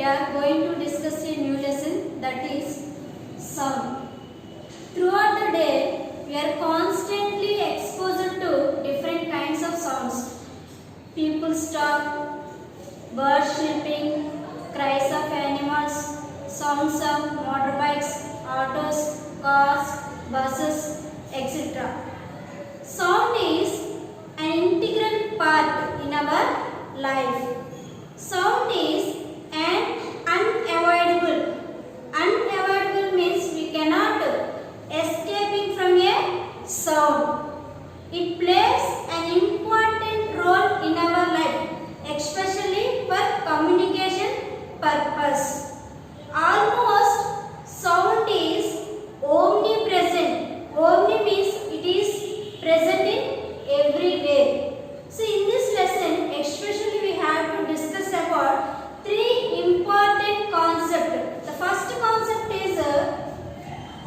are going to discuss a new lesson, that is sound. Throughout the day, we are constantly exposed to different kinds of sounds. People talk, birds chirping, cries of animals, sounds of motorbikes, autos, cars, buses, etc. Sound is an integral part in our life. Sound is an unavoidable. Unavoidable means we cannot escaping from a sound. It plays an important role in our life, especially for communication purpose. Almost sound is omnipresent. Omni means it is present in everywhere. So in this lesson, especially we have to discuss about three important concepts. The first concept is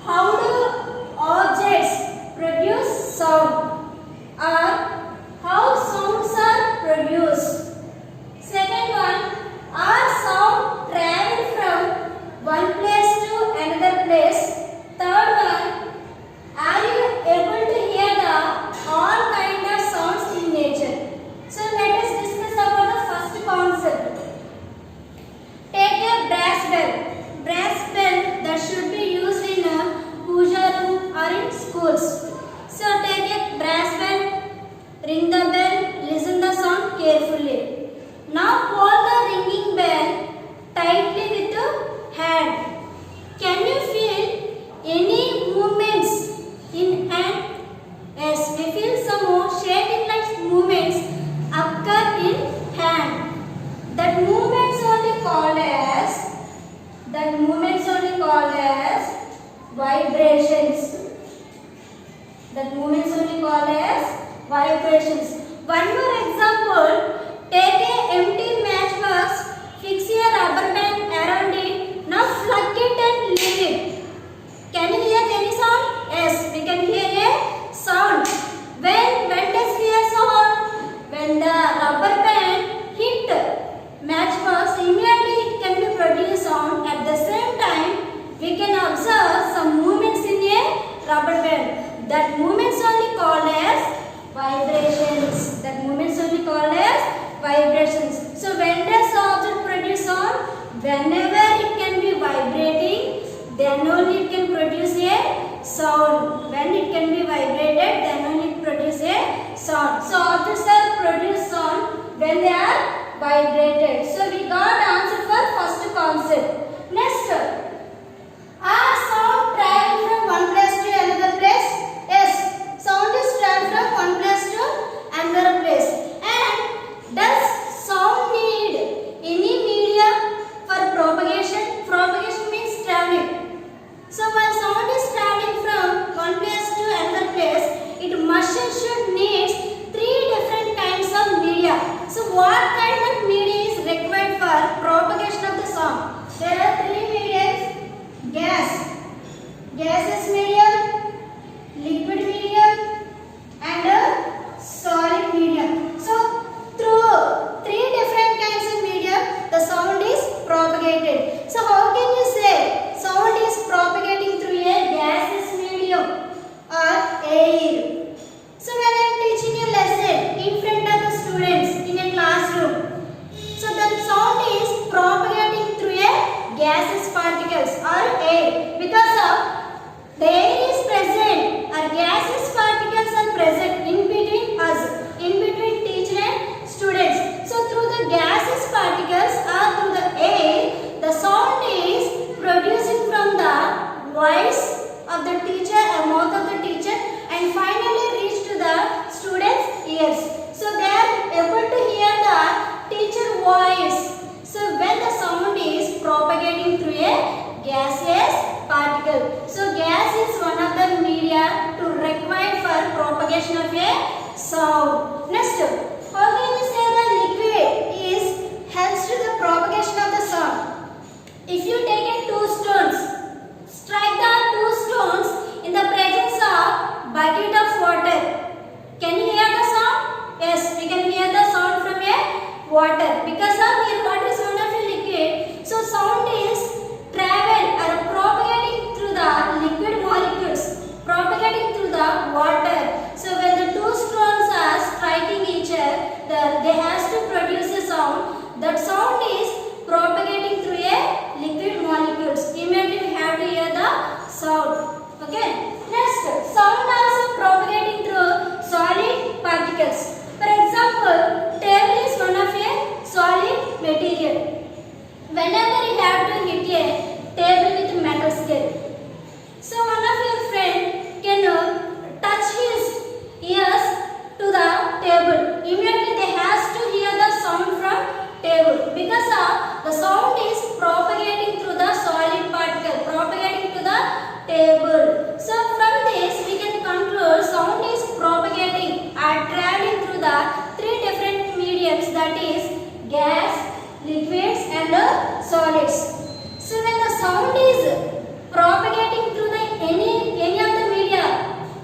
how do objects produce sound, or how sounds are produced. Second one, are sound travel from one place to another place. Third one, are you able to hear the all kind of sounds in nature? So let us discuss about the first concept. Take a brass bell. Brass bell that should be used in a puja room or in schools. So take a brass bell, ring the bell, listen the sound carefully. Now hold the ringing bell tightly with the hand. Can you feel any movements in hand? Yes, we feel some more shaking like movements occur in hand. That movements only called as vibrations. That movements only called as vibrations. One more example. Take a empty matchbox, fix a rubber band around it. Now plug it and leave it. Can you hear any sound? Yes, we can hear a sound. When does we hear sound? When the rubber band hit matchbox, immediately it can be produce sound. At the same time, we can observe some movements in a rubber band. That movements only called as vibrations. That movements only called as vibrations. So when does the object produce sound? Whenever it can be vibrating, then only it can produce a sound. When it can be vibrated, then only it produce a sound. So objects are produce sound when they are vibrated. So we got answer for first concept. Next, are sound travel from one place to another place? Yes, sound is travel from one place to another place. And does sound need any media for propagation? Propagation means traveling. So while sound is traveling from one place to another place, it must and should needs three different kinds of media. So what kind of media is required for propagation of the sound? There are three mediums: gaseous medium, liquid medium, and solid medium. So through three different kinds of medium, the sound is propagated. So how can you say sound is propagating through a gaseous medium or air? So when I am teaching a lesson in front of the students in a classroom, so the sound is propagating through a gaseous particles or air, because of the air is present or gaseous particles are present in between us, in between teacher and students. So through the gaseous particles or through the air, the sound is producing from the voice of the teacher or mouth of the teacher and finally reach to the students' ears. So they are able to hear the teacher voice. So when the sound is propagating through a gaseous particle. So gas is one of the media to required for propagation of a sound. Next, how can you say the liquid is helps to the propagation of the sound? If you take a two stones, strike the two stones in the presence of bucket of water. Can you hear the sound? Yes, we can hear the sound from a water because of here water is one of a liquid. So the sound is propagating through the solid particle, propagating to the table. So from this we can conclude sound is propagating or traveling through the three different mediums, that is gas, liquids and solids. So when the sound is propagating through the any of the media,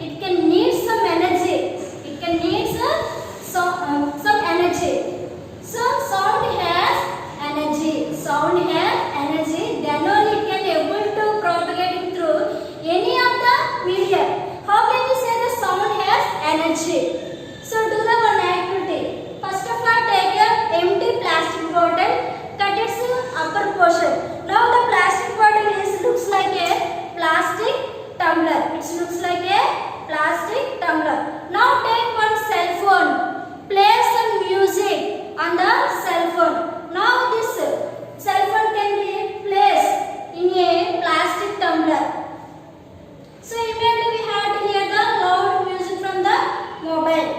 it can need some energy. It can need some energy. So sound has energy. Sound has energy. Then only it can able to propagating through any of the media. How can we say the sound has energy? So do the one activity. First of all, take a empty plastic bottle. Cut its upper portion. Now the plastic bottle looks like a plastic tumbler. It looks like a plastic tumbler. Now take one cell phone. Play some music on the cell phone. Now this cell phone can be placed in a plastic tumbler. So immediately we have to hear the loud music from the mobile.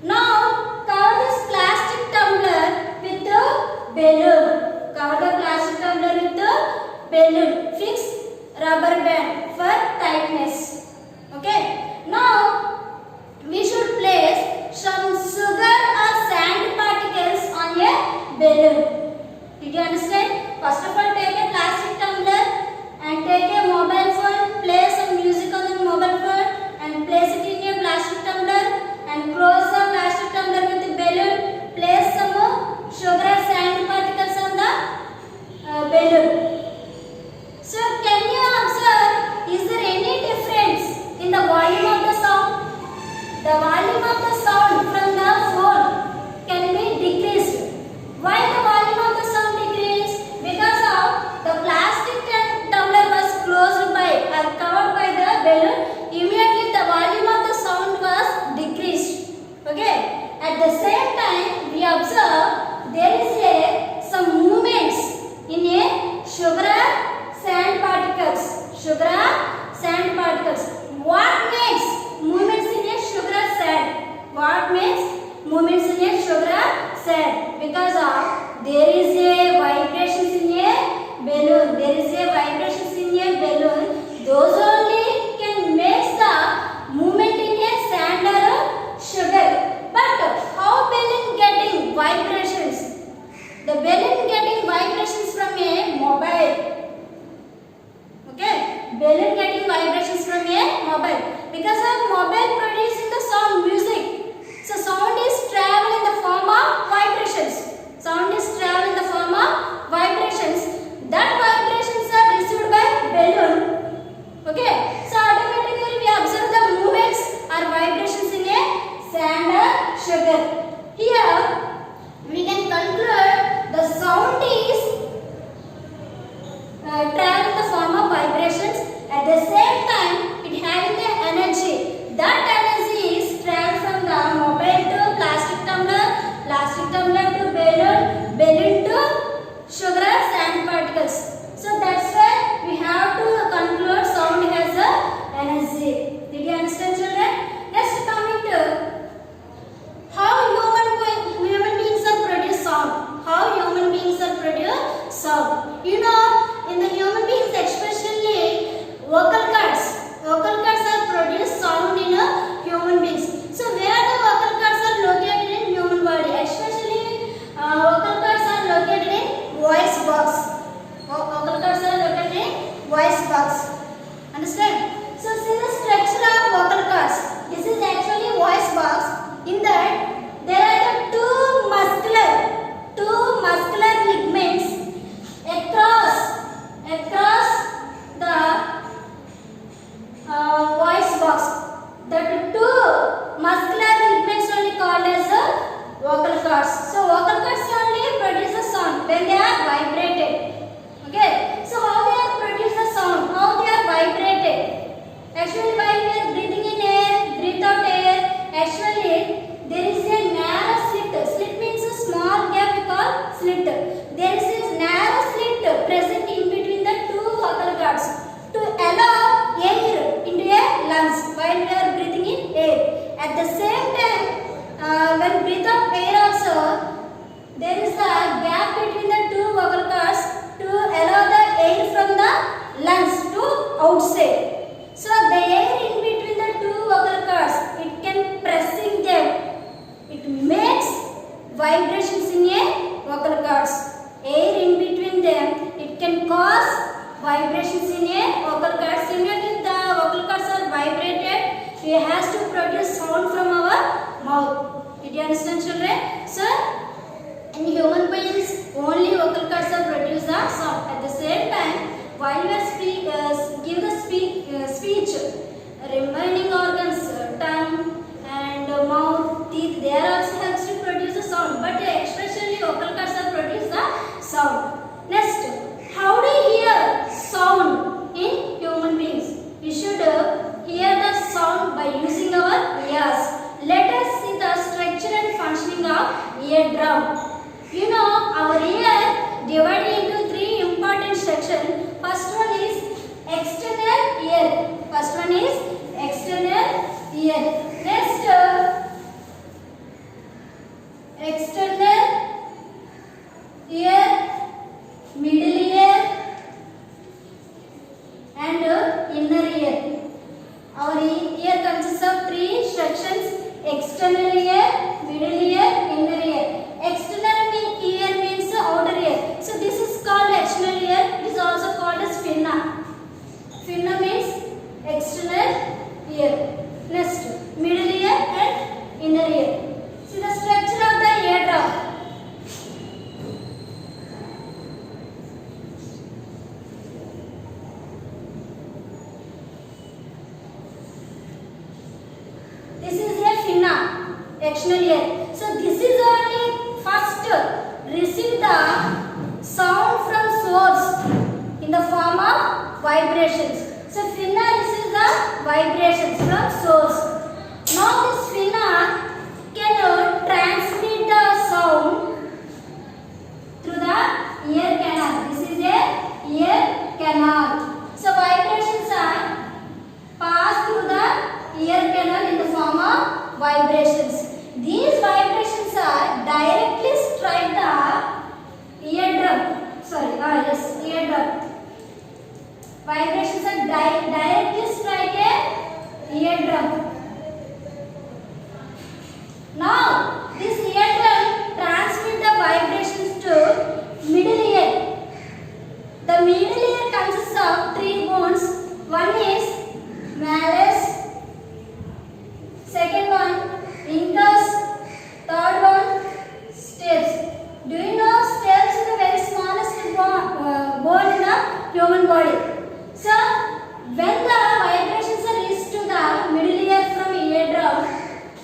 Now cover this plastic tumbler with the balloon. Cover the plastic tumbler with the balloon. Fix rubber band for tightness. Okay. Now we should place some sugar or sand particles on a balloon. Did you understand? First of all, take a plastic tumbler and take a mobile phone. Play some music on the mobile phone and place it in a plastic tumbler and close the plastic tumbler with the balloon. Place some sugar or sand particles on the balloon. So can you observe, is there any difference in the volume of the sound? The volume of the sound from the phone can be decreased. Why the volume of the sound decreased? Because of the plastic tumbler was closed by or covered by the balloon. Immediately the volume of the sound was decreased. Okay. At the same time, we observe there is some movements in a sugar sand particles. Sugar sand particles. What makes movements in a sugar sand? What makes movements in a sugar sand? Because of there is a vibrations in a balloon. There is a vibrations in a balloon. Those only can make the movement in a sand or sugar. But how balloon getting vibrations? The balloon getting vibrations from a mobile. Okay, balloon getting vibrations from a mobile. Because of mobile producing the sound music. So sound is travel in the form of vibrations. Sound is travel in the form of vibrations. That vibrations are received by balloon. Okay, so automatically we observe the movements or vibrations in a sand or sugar. Here we can conclude the sound is travel in the form of vibrations. At the same time, it having the energy. That energy is travel from the mobile to plastic tumbler to balloon, balloon to sugar sand particles. So that's why we have to conclude sound has a energy. Did you understand, children? Next, coming to how human beings are produce sound. How human beings are produce sound. You know, in the human beings, especially vocal cords are produce sound in human beings. So where the vocal cords are located in human body, especially vocal cords are located in voice box. Vocal cords are located in voice box. Understand? So see the structure of vocal cords. This is actually voice box. In that there are the two muscular ligaments across vibrations in a vocal cord. Similarly, the vocal cords are vibrated, we has to produce sound from our mouth. Did you understand, children? So in human beings only vocal cords are produce the sound. At the same time, while we give the speech, remaining organs, tongue and mouth, teeth, they are also helps to produce the sound, but especially vocal cords are produce the sound. Next, how do you hear sound in human beings? We should hear the sound by using our ears. Let us see the structure and functioning of eardrum. You know, our ear divided into three important sections. First one is external ear. First one is external ear. Next, external ear, middle ear and inner ear. Our ear consists of three sections: external ear, middle ear, inner ear. External ear means outer ear. So this is called external ear. It is also called as pinna. Pinna means external ear. Next, middle ear and inner ear. See the structure of the eardrum. This is a pinna, external ear. So this is only first receive the sound from source in the form of vibrations. So pinna receives the vibrations from source. Now this pinna can transmit the sound through the ear canal. This is a ear canal. So vibrations are passed through the ear canal in the form of vibrations. These vibrations are directly strike the eardrum. Eardrum. Vibrations are directly strike a eardrum. Now, this eardrum transmit the vibrations to middle ear. The middle ear consists of three bones. One is malleus, second one incus, third one stapes. Do you know stapes is the very smallest bone in the human body? So when the vibrations are reached to the middle ear from eardrum,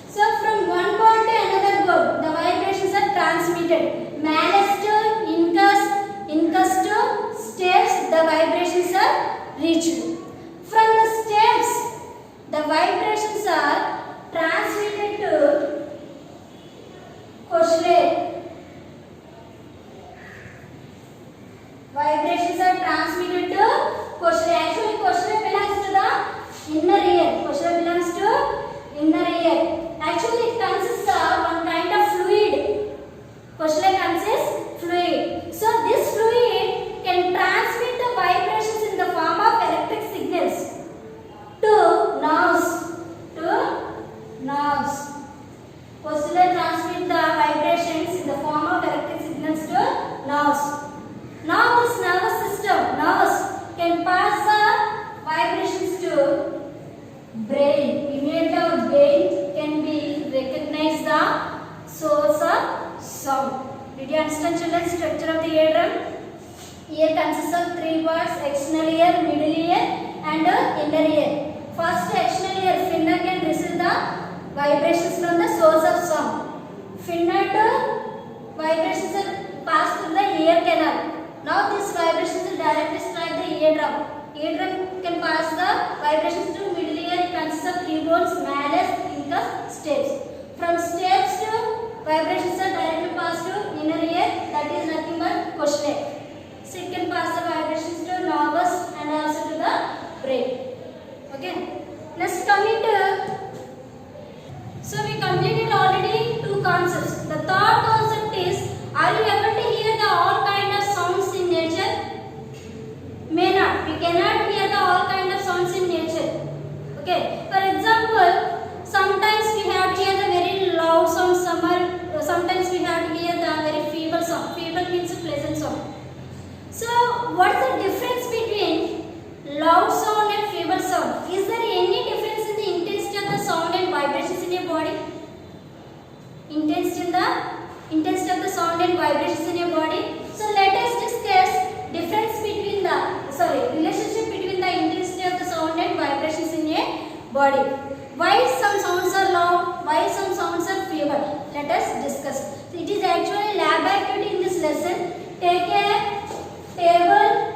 so from one bone to another bone, the vibrations are transmitted. Malleus to incus to stapes, the vibrations are reached. From the stapes, the vibrations are transmitted to cochlea. Vibrations are transmitted to cochlea. Actually, cochlea belongs to the inner ear. Cochlea belongs to inner ear. Actually, it consists of one kind of fluid. Cochlea consists fluid. So this fluid can transmit the vibrations in the form of electric signals to nerves. Cochlea transmit the vibrations in the form of electric signals to nerves. Now this nervous system, nerves, can pass the vibrations to brain. Immediately our brain can be recognize the source of sound. Did you understand, children, structure of the eardrum? Ear consists of three parts: external ear, middle ear and inner ear. First, external ear, pinna can receive the vibrations from the source of sound. Pinna to vibrations are passed through the ear canal. Now these vibrations will directly strike the eardrum. Eardrum can pass the vibrations to middle ear. It consists of three bones: malleus, incus, stapes. From stapes to vibrations are directly passed to inner ear. That is nothing but cochlea. So it can pass the vibrations to nervous and also to the brain. Okay. Next, coming to, so we completed already two concepts. The third concept is, are you able to hear the all kind of sounds in nature? May not. We cannot hear the all kind of sounds in nature. Okay. For example, sometimes we have to hear the very loud sound. Sometimes we have to hear the very feeble sound. Feeble means a pleasant sound. So what's the difference between loud sound and feeble sound? Is there any difference in the intensity of the sound and vibrations in your body? Intensity of the sound and vibrations in your body. So let us discuss difference between the relationship between the intensity of the sound and vibrations in your body. Why some sounds are loud? Why some sounds are feeble? Let us discuss. So it is actually lab activity in this lesson. Take a table.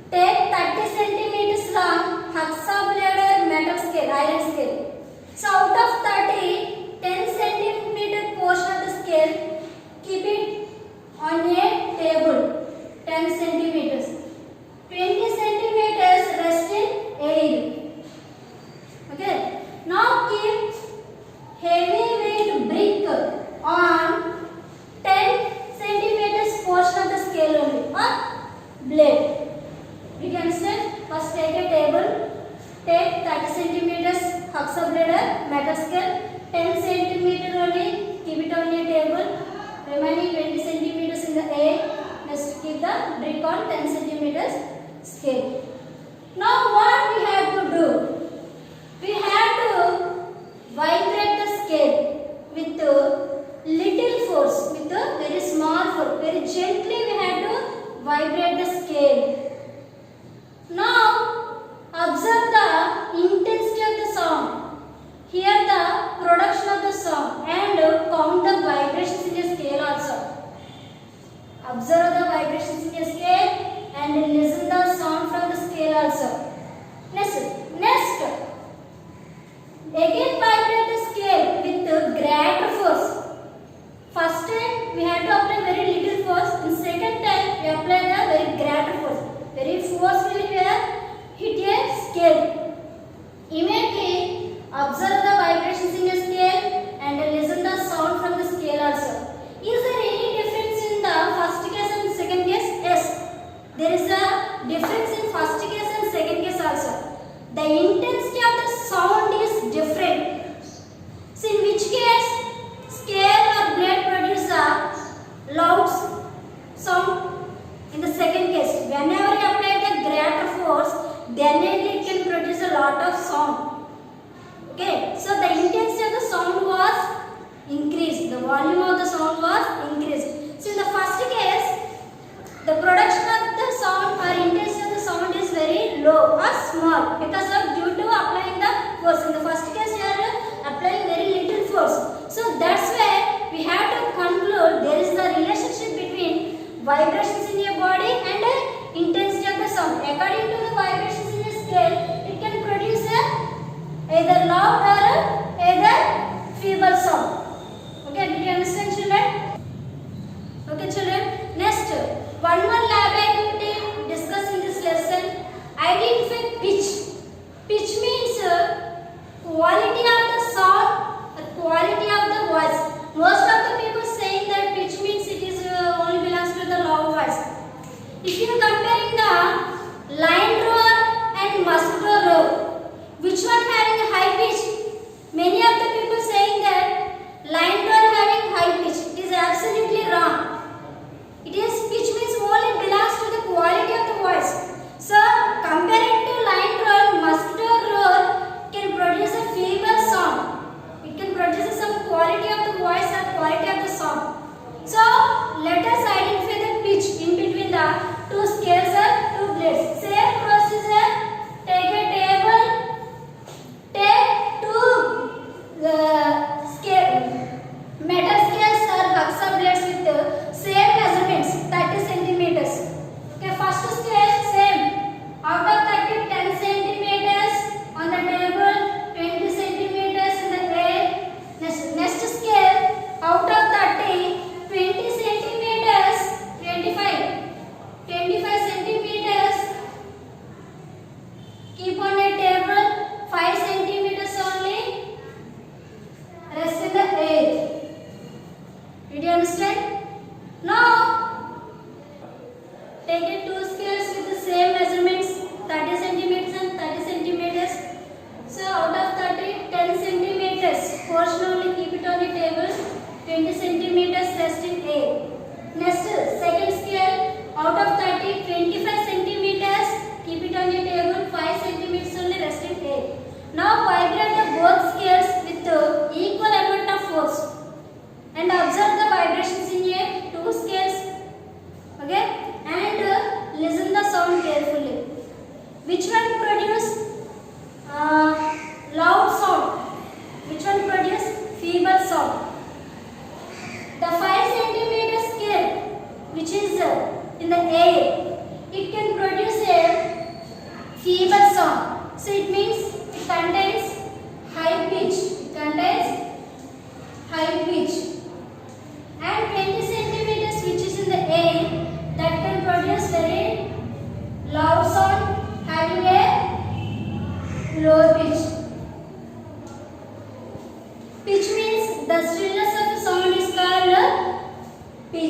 Take 30 centimeters long hexabladed metal scale, iron scale. So out of 30, 10 centimeter portion of the scale, keep it on a table. 10 centimeters. 20 centimeters rest in air. Okay. Now keep heavy weight brick on 10 centimeters portion of the scale only, or blade. You can understand? First take a table, take 30 centimeters hexabladed metal scale, 10 centimeter only, keep it on your table, remaining 20 centimeters in the air. Next keep the brick on 10 centimeters scale. Now what we have to do? We have to vibrate the scale with little force, with a very small force, very gently we have to vibrate the scale. Now observe the intensity of the sound. Hear the production of the sound and count the vibrations in the scale also. Observe the vibrations in the scale and listen the sound from the scale also. Next, again vibrate the scale with greater force. First time we have to apply very little force. In second time we apply the very greater force. Very forcefully we have hit a scale. Immediately observe the vibrations in the scale and listen the sound from the scale also. Is there any difference in the first case and second case? Yes. There is a difference in first case and second case also. The intensity of the sound is different. So in which case scale or blade produce a loud sound. In the second case, whenever you apply the greater force, then it can produce a lot of sound. Okay, so the intensity of the sound was increased. The volume of the sound was increased. So in the first case, the production of the sound or intensity of the sound is very low or small because of due to applying the force. In the first case, you are applying very little force. So that's why we have to conclude there is the relationship between vibrations in your body and intensity of the sound. According to the vibrations in the scale, it can produce either loud or either feeble sound. Okay, did you understand, children? Okay, children. Next, one more lab activity discussed in this lesson. Identify pitch. Pitch means quality of the sound or quality of the voice. Most of the people saying that pitch means it is only belongs to the loud voice. If you are comparing the lion roar and mosquito roar, which one having a high pitch? Many of the people saying that lion roar having high pitch. It is absolutely wrong. It is pitch means only belongs to the quality of the voice. So comparing to lion roar, mosquito roar can produce a feeble sound. It can produce some quality of the voice or quality of the sound. So let us identify the pitch in between the two scales or two blades. Same procedure. Take a table. Take two metal scales or hexagon blades with same measurements, 30 centimeters. Okay, first scale same. Out of 30, 10 centimeters on the table, 20 centimeters in the air. Next scale, out of 30, 20 centimeters, 25 centimeters. Keep on a table, 5 centimeters only. Rest in the air. Did you understand? Now, take it two scales with the same measurements, 30 centimeters and 30 centimeters. So out of 30, 10 centimeters portion only keep it on the table, 20 centimeters rest in air. Next, second scale,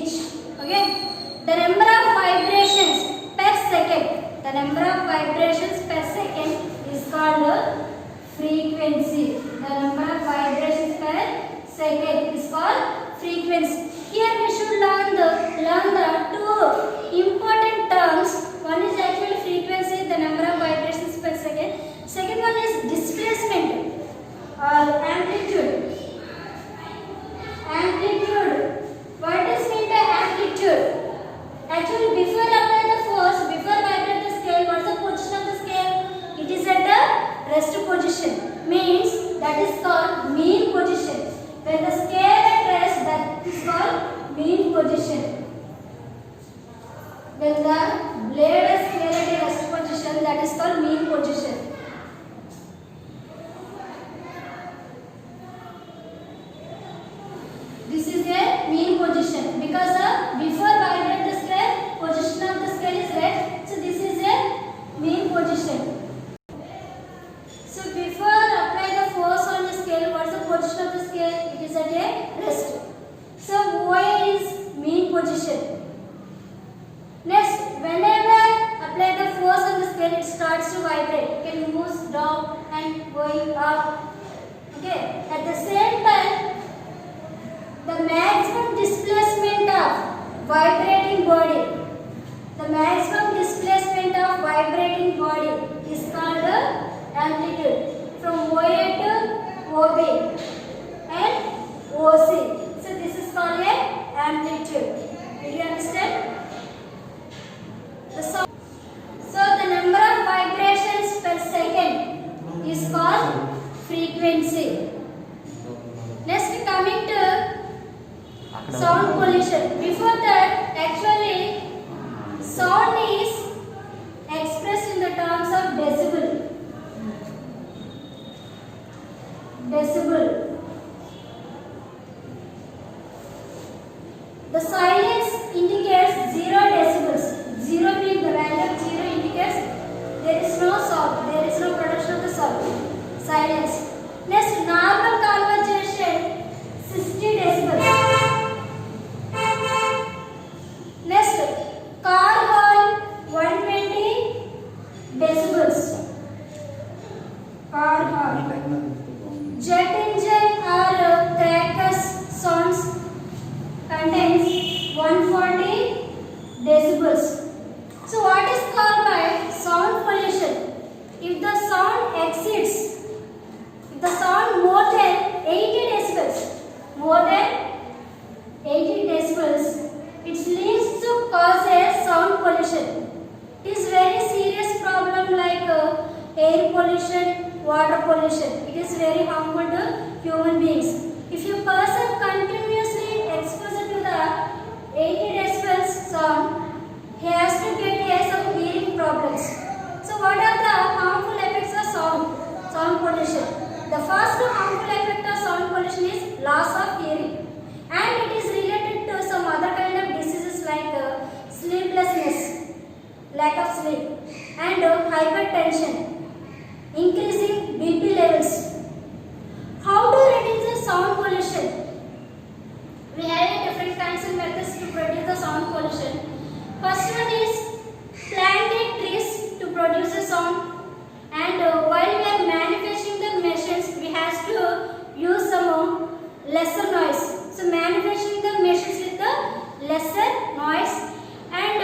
pitch. Okay. The number of vibrations per second. The number of vibrations per second is called frequency. The number of vibrations per second is called frequency. Here we should learn the two important terms. One is actually frequency, the number of vibrations per second. Second one is displacement or amplitude. Amplitude. What does mean by amplitude? Actually, before apply the force, before vibrate the scale, what is the position of the scale? It is at the rest position. Means that is called mean position. When the scale at rest, that is called mean position. When the blade is scale at a rest position, that is called mean position. This is a mean position because before vibrate the scale, position of the scale is rest. So this is a mean position. So before apply the force on the scale, what is the position of the scale? It is at a rest. So OA is mean position. Next, whenever apply the force on the scale, it starts to vibrate. It can move down and going up. Okay. At the same time, the maximum displacement of vibrating body. The maximum displacement of vibrating body is called amplitude. From OA to OB and OC. So this is called a amplitude. Did you understand? So the number of vibrations per second is called frequency. Next, coming to sound pollution. Before that, actually, sound is expressed in the terms of decibel. Decibel. The silence indicates 0 decibels. 0 means the value of 0 indicates there is no sound, there is no production of the sound. Silence. Next, normal conversation 60 decibels. Next, car horn 120 decibels. Car horn. Jet engine or crackers sounds contains 140 decibels. So what is called by sound pollution? If the sound exceeds, if the sound more than 80 decibels, more than 80 decibels, it leads to cause a sound pollution. It is very serious problem like air pollution, water pollution. It is very harmful to human beings. If a person continuously exposed to the 80 decibels sound, he has to get some hearing problems. So what are the harmful effects of sound pollution? The first harmful effect of sound pollution is loss of hearing, and it is related to some other kind of diseases like sleeplessness, lack of sleep, and hypertension, increasing BP levels. How to reduce the sound pollution? We have different kinds of methods to reduce the sound pollution. First one is planting trees to produce a sound, and while we are manufacturing the machines, we have to use some lesser noise. So manufacturing the machines with the lesser noise, and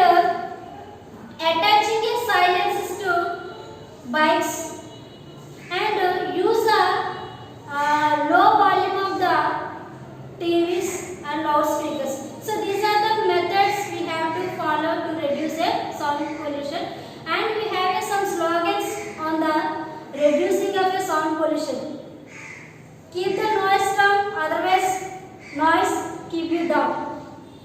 attaching a silencers to bikes, and use a low volume of the TVs and loudspeakers. So these are the methods we have to follow to reduce the sound pollution, and we have some slogans on the reducing of the sound pollution. Keep the noise down, otherwise noise keep you down.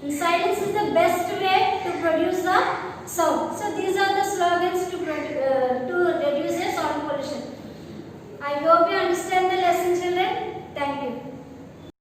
And silence is the best way to produce the sound. So these are the slogans to reduce the sound pollution. I hope